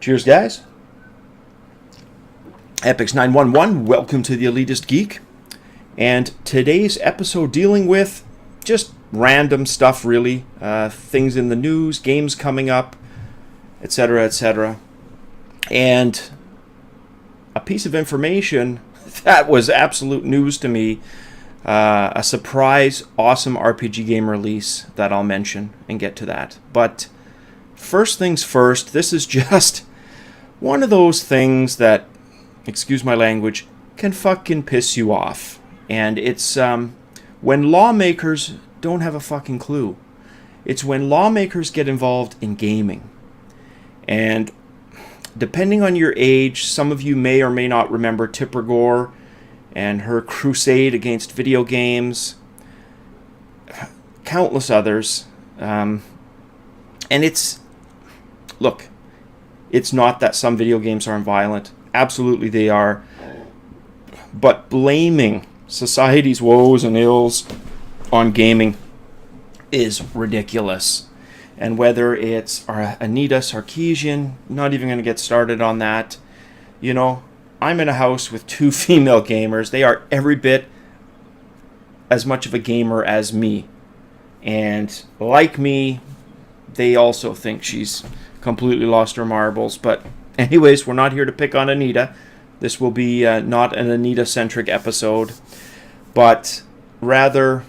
Cheers, guys. Epix911, welcome to the Elitist Geek. And today's episode dealing with just random stuff, really. Things in the news, games coming up, etc., etc. And a piece of information that was absolute news to me. A surprise, awesome RPG game release that I'll mention and get to that. But first things first, this is just one of those things that, excuse my language, can fucking piss you off. And it's when lawmakers don't have a fucking clue. It's when lawmakers get involved in gaming. And depending on your age, some of you may or may not remember Tipper Gore and her crusade against video games, countless others. And it's, look, it's not that some video games aren't violent. Absolutely they are. But blaming society's woes and ills on gaming is ridiculous. And whether it's Anita Sarkeesian, not even going to get started on that. You know, I'm in a house with two female gamers. They are every bit as much of a gamer as me. And like me, they also think she's completely lost her marbles. But anyways, we're not here to pick on Anita. This will be not an Anita-centric episode. But rather,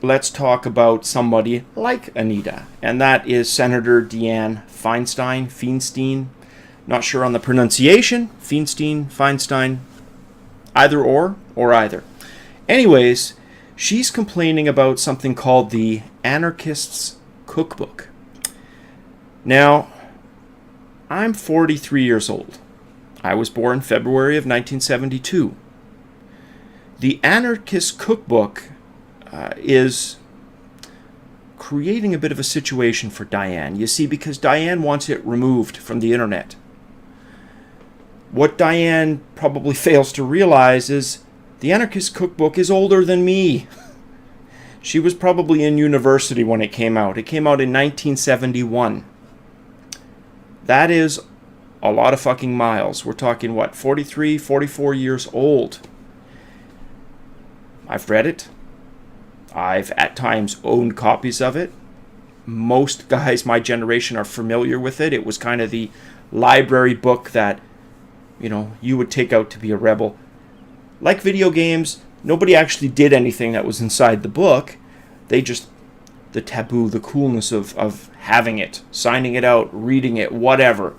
let's talk about somebody like Anita. And that is Senator Dianne Feinstein. Not sure on the pronunciation. Feinstein. Either or either. Anyways, she's complaining about something called the Anarchists Cookbook. Now, I'm 43 years old. I was born February of 1972. The Anarchist Cookbook is creating a bit of a situation for Dianne. You see, because Dianne wants it removed from the internet. What Dianne probably fails to realize is the Anarchist Cookbook is older than me. She was probably in university when it came out. It came out in 1971. That is a lot of fucking miles. We're talking, what, 43, 44 years old. I've read it. I've at times owned copies of it. Most guys my generation are familiar with it. It was kind of the library book that, you know, you would take out to be a rebel. Like video games, nobody actually did anything that was inside the book. They just, the taboo, the coolness of having it, signing it out, reading it, whatever.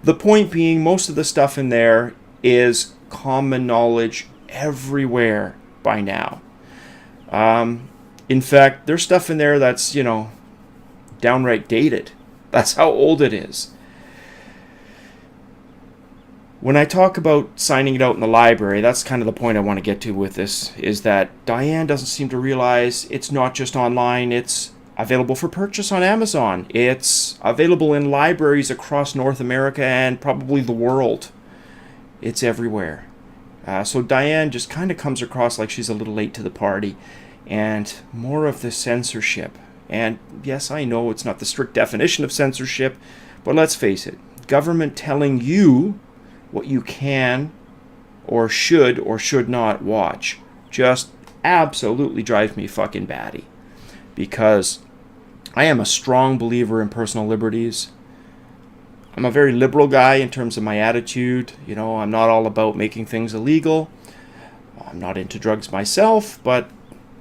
The point being, most of the stuff in there is common knowledge everywhere by now. In fact, there's stuff in there that's, you know, downright dated. That's how old it is. When I talk about signing it out in the library, that's kind of the point I want to get to with this, is that Dianne doesn't seem to realize it's not just online, it's available for purchase on Amazon. It's available in libraries across North America and probably the world. It's everywhere. So Dianne just kind of comes across like she's a little late to the party. And more of the censorship. And yes, I know it's not the strict definition of censorship, but let's face it. Government telling you what you can or should not watch just absolutely drives me fucking batty. Because I am a strong believer in personal liberties. I'm a very liberal guy in terms of my attitude. You know, I'm not all about making things illegal. I'm not into drugs myself, but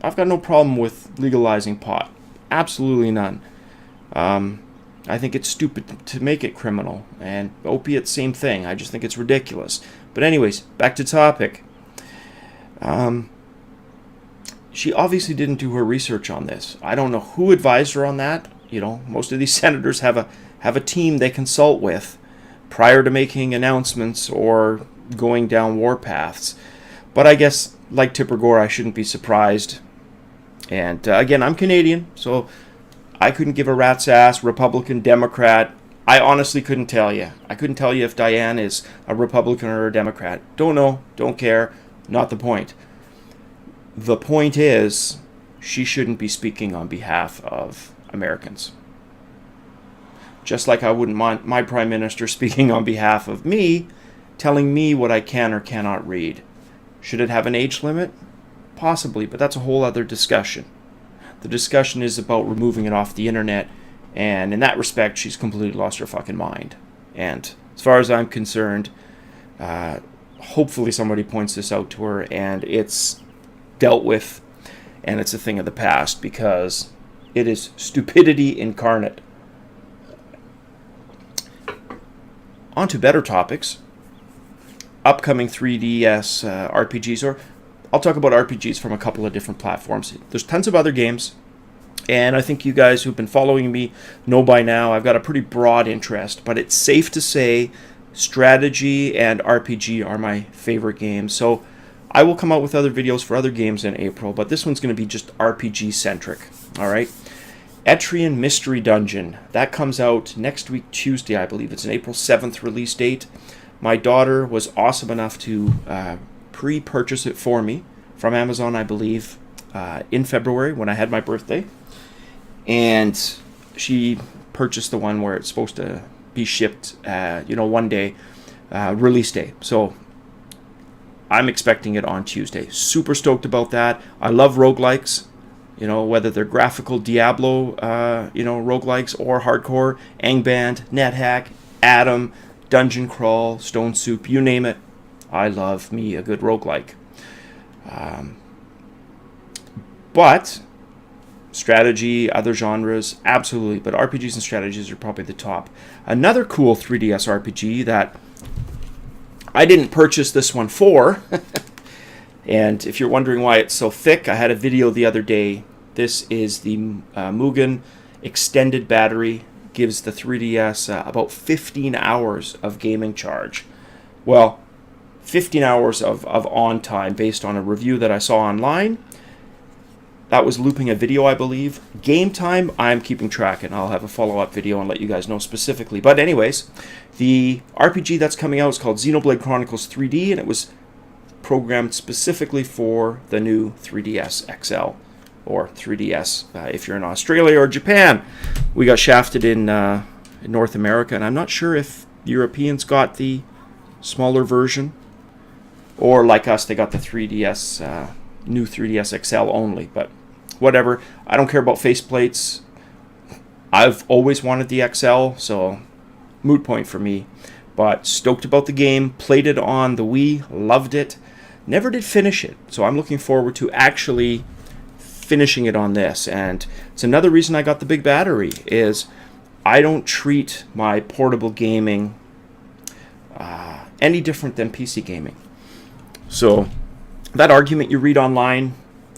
I've got no problem with legalizing pot. Absolutely none. I think it's stupid to make it criminal. And opiates, same thing. I just think it's ridiculous. But anyways, back to topic. She obviously didn't do her research on this. I don't know who advised her on that. You know, most of these senators have a team they consult with prior to making announcements or going down warpaths. But I guess, like Tipper Gore, I shouldn't be surprised. And again, I'm Canadian, so I couldn't give a rat's ass, Republican, Democrat. I honestly couldn't tell you. I couldn't tell you if Dianne is a Republican or a Democrat. Don't know, don't care, not the point. The point is, she shouldn't be speaking on behalf of Americans. Just like I wouldn't want my Prime Minister speaking on behalf of me, telling me what I can or cannot read. Should it have an age limit? Possibly, but that's a whole other discussion. The discussion is about removing it off the internet, and in that respect, she's completely lost her fucking mind. And as far as I'm concerned, hopefully somebody points this out to her, and it's dealt with, and it's a thing of the past, because it is stupidity incarnate. On to better topics. Upcoming 3DS RPGs, or I'll talk about RPGs from a couple of different platforms. There's tons of other games, and I think you guys who've been following me know by now I've got a pretty broad interest, but it's safe to say strategy and RPG are my favorite games. So I will come out with other videos for other games in April, but this one's going to be just RPG centric. All right. Etrian Mystery Dungeon. That comes out next week, Tuesday, I believe. It's an April 7th release date. My daughter was awesome enough to pre-purchase it for me from Amazon, I believe, in February when I had my birthday. And she purchased the one where it's supposed to be shipped, one day, release day. So I'm expecting it on Tuesday. Super stoked about that. I love roguelikes, whether they're graphical Diablo, roguelikes, or hardcore, Angband, NetHack, Atom, Dungeon Crawl, Stone Soup, you name it. I love me a good roguelike. But strategy, other genres, absolutely. But RPGs and strategies are probably the top. Another cool 3DS RPG that I didn't purchase this one for, and if you're wondering why it's so thick, I had a video the other day. This is the Mugen extended battery. Gives the 3DS about 15 hours of gaming charge. Well, 15 hours of on time based on a review that I saw online. That was looping a video, I believe. Game time, I'm keeping track, and I'll have a follow-up video and let you guys know specifically. But anyways, the RPG that's coming out is called Xenoblade Chronicles 3D, and it was programmed specifically for the new 3DS XL, or 3DS if you're in Australia or Japan. We got shafted in North America, and I'm not sure if Europeans got the smaller version, or like us, they got the 3DS, new 3DS XL only, but whatever. I don't care about faceplates. I've always wanted the XL, so moot point for me. But stoked about the game, played it on the Wii, loved it, never did finish it, so I'm looking forward to actually finishing it on this. And it's another reason I got the big battery, is I don't treat my portable gaming any different than PC gaming. So that argument you read online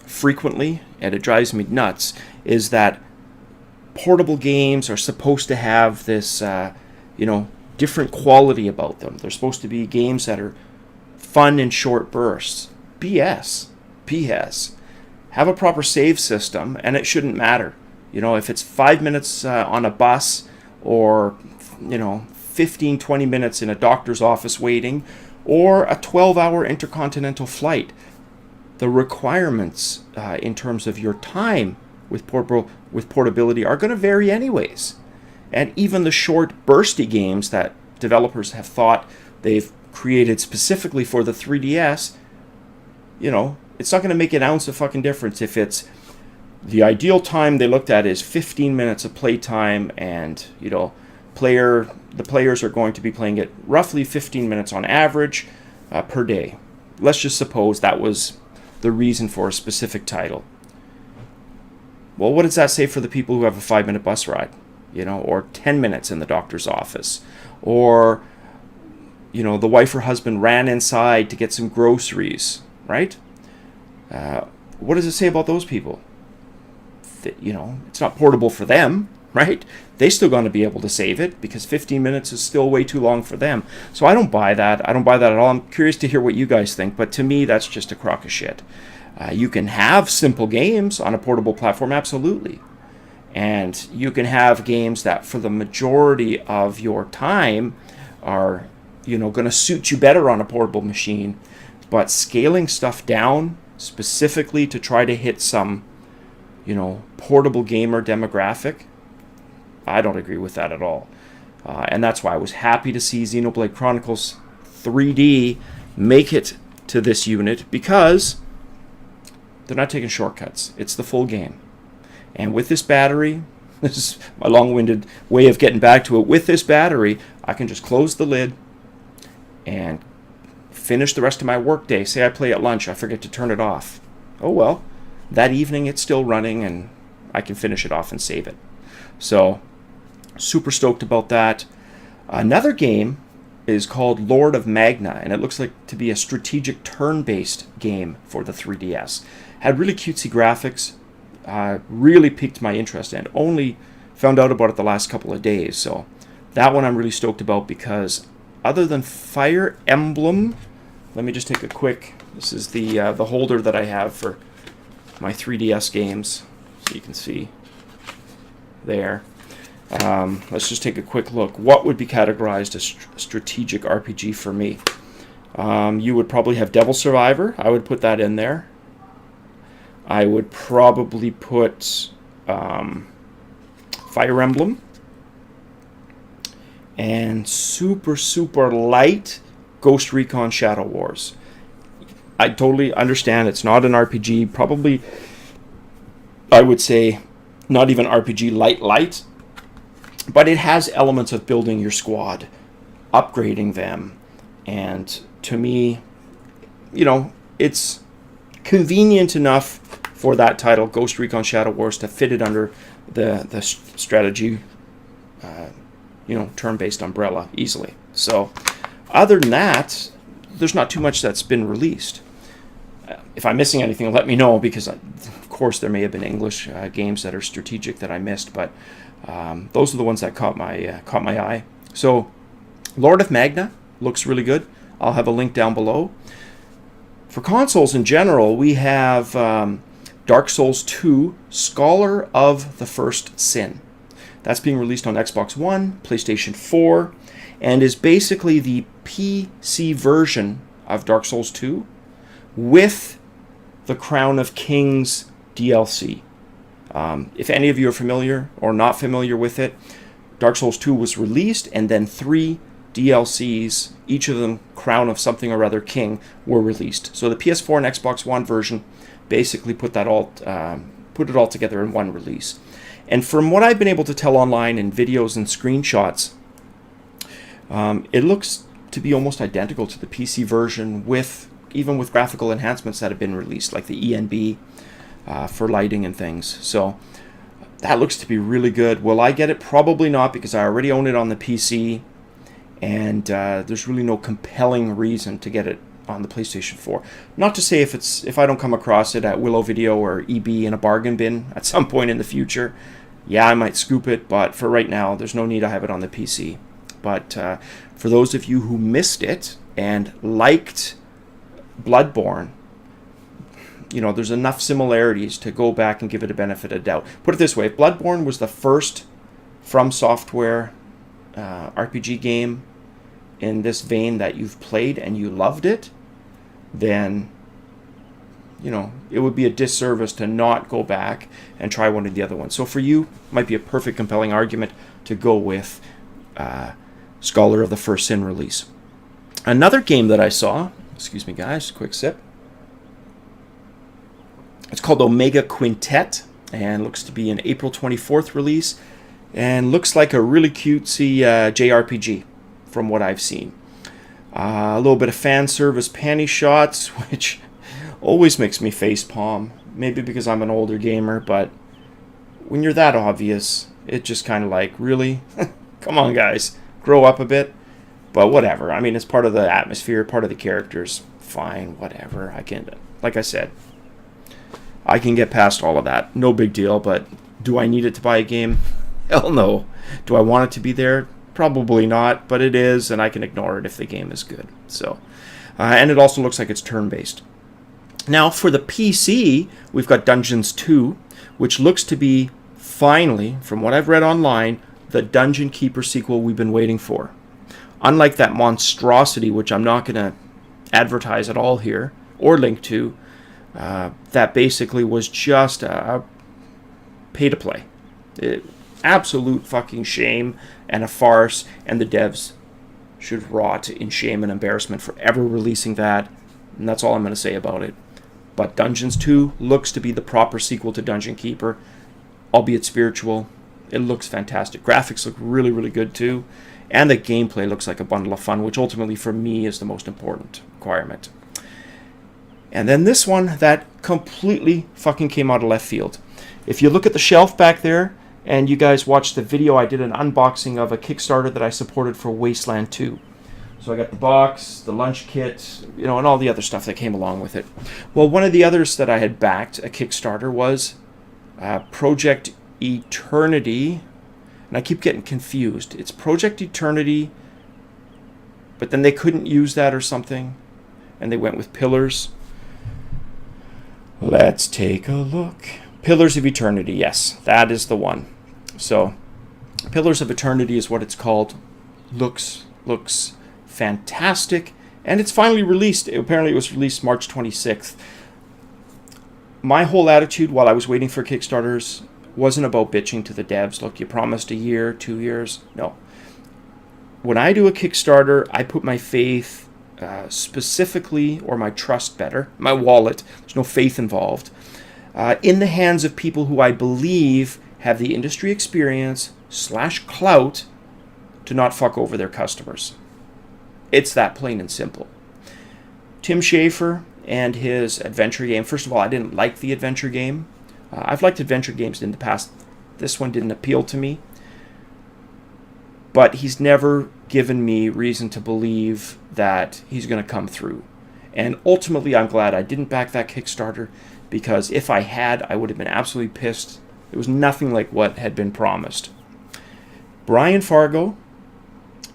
frequently, and it drives me nuts, is that portable games are supposed to have this different quality about them. They're supposed to be games that are fun in short bursts. BS. PS. Have a proper save system, and it shouldn't matter. If it's 5 minutes on a bus, or 15, 20 minutes in a doctor's office waiting, or a 12-hour intercontinental flight, the requirements in terms of your time with portability are going to vary anyways. And even the short, bursty games that developers have thought they've created specifically for the 3DS, it's not going to make an ounce of fucking difference if it's the ideal time they looked at is 15 minutes of playtime, and the players are going to be playing it roughly 15 minutes on average per day. Let's just suppose that was the reason for a specific title. Well, what does that say for the people who have a 5-minute bus ride, or 10 minutes in the doctor's office, or the wife or husband ran inside to get some groceries, right? What does it say about those people? It's not portable for them, right? They still going to be able to save it, because 15 minutes is still way too long for them. So I don't buy that. I don't buy that at all. I'm curious to hear what you guys think, but to me, that's just a crock of shit. You can have simple games on a portable platform, absolutely. And you can have games that for the majority of your time are, going to suit you better on a portable machine. But scaling stuff down specifically to try to hit some, portable gamer demographic, I don't agree with that at all. And that's why I was happy to see Xenoblade Chronicles 3D make it to this unit, because they're not taking shortcuts. It's the full game. And with this battery, this is my long-winded way of getting back to it. With this battery, I can just close the lid and finish the rest of my workday. Say I play at lunch, I forget to turn it off. Oh well, that evening it's still running and I can finish it off and save it. So, super stoked about that. Another game is called Lord of Magna, and it looks like to be a strategic turn-based game for the 3DS. Had really cutesy graphics, really piqued my interest, and only found out about it the last couple of days. So that one I'm really stoked about, because other than Fire Emblem, let me just take a quick, this is the holder that I have for my 3DS games, so you can see there. Let's just take a quick look. What would be categorized as strategic RPG for me? You would probably have Devil Survivor. I would put that in there. I would probably put Fire Emblem. And super, super light Ghost Recon Shadow Wars. I totally understand it's not an RPG. Probably, I would say, not even RPG light. But it has elements of building your squad, upgrading them, and to me, it's convenient enough for that title, Ghost Recon Shadow Wars, to fit it under the strategy, turn-based umbrella easily. So, other than that, there's not too much that's been released. If I'm missing anything, let me know, because of course there may have been English games that are strategic that I missed, but those are the ones that caught my eye. So, Lord of Magna looks really good. I'll have a link down below. For consoles in general, we have Dark Souls 2, Scholar of the First Sin. That's being released on Xbox One, PlayStation 4, and is basically the PC version of Dark Souls 2 with the Crown of Kings DLC. If any of you are familiar or not familiar with it, Dark Souls 2 was released, and then 3 DLCs, each of them Crown of something or other King, were released. So the PS4 and Xbox One version basically put it all together in one release. And from what I've been able to tell online in videos and screenshots, it looks to be almost identical to the PC version, even with graphical enhancements that have been released, like the ENB for lighting and things. So that looks to be really good. Will I get it? Probably not, because I already own it on the PC, and there's really no compelling reason to get it on the PlayStation 4. Not to say if I don't come across it at Willow Video or EB in a bargain bin at some point in the future, yeah, I might scoop it, but for right now, there's no need to have it on the PC. But for those of you who missed it and liked Bloodborne, there's enough similarities to go back and give it a benefit of doubt. Put it this way, if Bloodborne was the first From Software RPG game in this vein that you've played and you loved it, then it would be a disservice to not go back and try one of the other ones. So for you, it might be a perfect compelling argument to go with Scholar of the First Sin release. Another game that I saw, excuse me guys, quick sip. It's called Omega Quintet, and looks to be an April 24th release, and looks like a really cutesy JRPG from what I've seen. A little bit of fan service panty shots, which always makes me face palm. Maybe because I'm an older gamer, but when you're that obvious, it just kind of like, really? Come on, guys. Grow up a bit. But whatever. I mean, it's part of the atmosphere, part of the characters. Fine, whatever. Like I said, I can get past all of that. No big deal, but do I need it to buy a game? Hell no. Do I want it to be there? Probably not, but it is, and I can ignore it if the game is good. So, and it also looks like it's turn-based. Now, for the PC, we've got Dungeons 2, which looks to be, finally, from what I've read online, the Dungeon Keeper sequel we've been waiting for. Unlike that monstrosity, which I'm not going to advertise at all here, or link to, that basically was just a pay-to-play. absolute fucking shame and a farce, and the devs should rot in shame and embarrassment for ever releasing that, and that's all I'm going to say about it. But Dungeons 2 looks to be the proper sequel to Dungeon Keeper, albeit spiritual. It looks fantastic. Graphics look really, really good too, and the gameplay looks like a bundle of fun, which ultimately for me is the most important requirement. And then this one that completely fucking came out of left field. If you look at the shelf back there, and you guys watched the video, I did an unboxing of a Kickstarter that I supported for Wasteland 2. So I got the box, the lunch kit, and all the other stuff that came along with it. Well, one of the others that I had backed, a Kickstarter, was Project Eternity. And I keep getting confused. It's Project Eternity, but then they couldn't use that or something, and they went with Pillars. Let's take a look. Pillars of Eternity, yes, that is the one. So, Pillars of Eternity is what it's called. Looks fantastic, and it's finally released. Apparently it was released March 26th. My whole attitude while I was waiting for Kickstarters wasn't about bitching to the devs. Look, you promised a year, 2 years. No. When I do a Kickstarter, I put my faith specifically, or my trust better, my wallet, there's no faith involved, in the hands of people who I believe have the industry experience / clout to not fuck over their customers. It's that plain and simple. Tim Schafer and his adventure game. First of all, I didn't like the adventure game. I've liked adventure games in the past. This one didn't appeal to me. But he's never given me reason to believe that he's going to come through. And ultimately, I'm glad I didn't back that Kickstarter, because if I had, I would have been absolutely pissed. It was nothing like what had been promised. Brian Fargo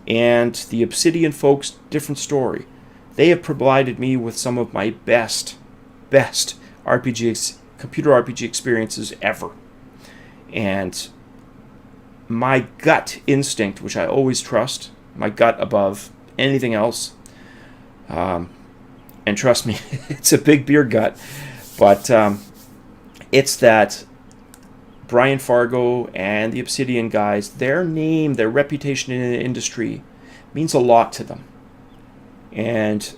and the Obsidian folks, different story. They have provided me with some of my best computer RPG experiences ever. And my gut instinct, which I always trust, my gut above anything else, and trust me, it's a big beer gut, but it's that Brian Fargo and the Obsidian guys, their name, their reputation in the industry means a lot to them. And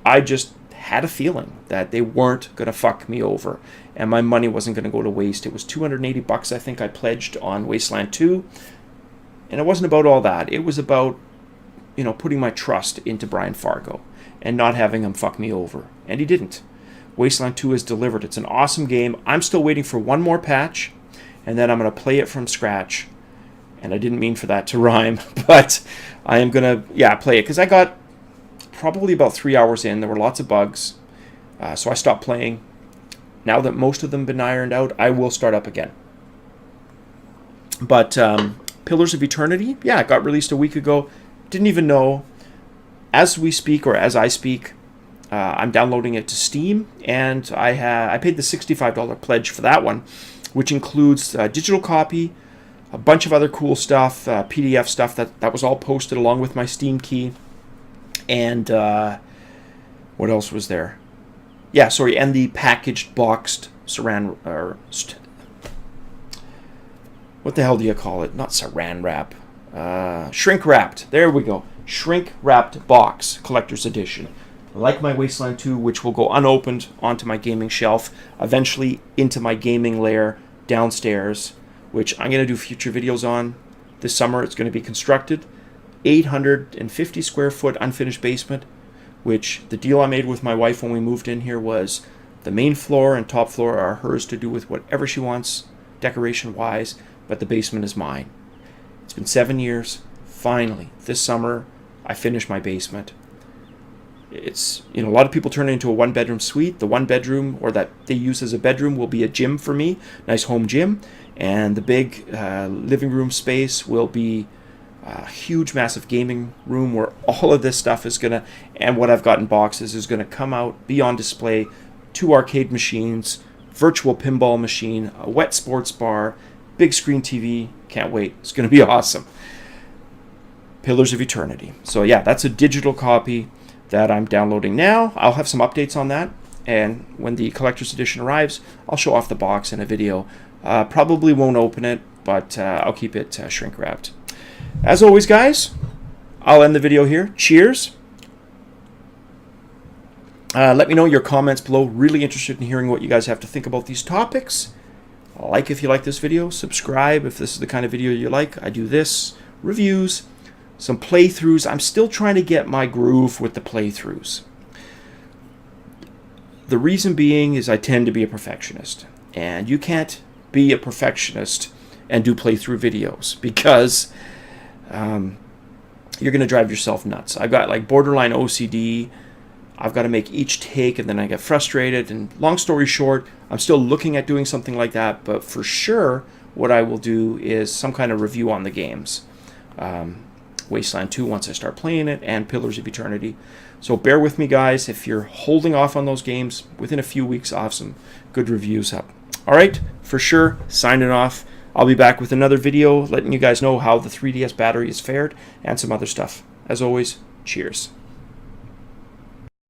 I just had a feeling that they weren't going to fuck me over, and my money wasn't going to go to waste. It was $280 I think I pledged on Wasteland 2, and it wasn't about all that. It was about, putting my trust into Brian Fargo and not having him fuck me over, and he didn't. Wasteland 2 is delivered. It's an awesome game. I'm still waiting for one more patch, and then I'm going to play it from scratch. And I didn't mean for that to rhyme, but I am going to, play it, because I got probably about 3 hours in. There were lots of bugs, so I stopped playing. Now that most of them have been ironed out, I will start up again. But Pillars of Eternity, it got released a week ago. Didn't even know. As we speak, or as I speak, I'm downloading it to Steam, and I paid the $65 pledge for that one, which includes a digital copy, a bunch of other cool stuff, PDF stuff that was all posted along with my Steam key, and what else was there? And the packaged boxed what the hell do you call it? Not saran wrap. Shrink wrapped. There we go. Shrink wrapped box, collector's edition. Like my Wasteland 2, which will go unopened onto my gaming shelf, eventually into my gaming lair downstairs, which I'm going to do future videos on. This summer it's going to be constructed. 850 square foot unfinished basement, which the deal I made with my wife when we moved in here was the main floor and top floor are hers to do with whatever she wants, decoration-wise, but the basement is mine. It's been 7 years. Finally, this summer, I finished my basement. It's, a lot of people turn it into a one-bedroom suite. The one bedroom, or that they use as a bedroom, will be a gym for me, nice home gym, and the big living room space will be a huge, massive gaming room where all of this stuff is gonna, and what I've got in boxes is gonna come out, be on display. 2 arcade machines, virtual pinball machine, a wet sports bar, big screen TV. Can't wait. It's gonna be awesome. Pillars of Eternity. So that's a digital copy that I'm downloading now. I'll have some updates on that, and when the collector's edition arrives, I'll show off the box in a video. Probably won't open it. but I'll keep it shrink wrapped. As always, guys, I'll end the video here. Cheers. Let me know your comments below. Really interested in hearing what you guys have to think about these topics. Like if you like this video. Subscribe if this is the kind of video you like. I do this. Reviews. Some playthroughs. I'm still trying to get my groove with the playthroughs. The reason being is I tend to be a perfectionist. And you can't be a perfectionist and do playthrough videos because you're going to drive yourself nuts. I've got like borderline OCD. I've got to make each take and then I get frustrated. And long story short, I'm still looking at doing something like that. But for sure, what I will do is some kind of review on the games. Wasteland 2 once I start playing it, and Pillars of Eternity. So bear with me, guys. If you're holding off on those games, within a few weeks, I'll have some good reviews up. All right, for sure, signing off. I'll be back with another video letting you guys know how the 3DS battery is fared and some other stuff. As always, cheers.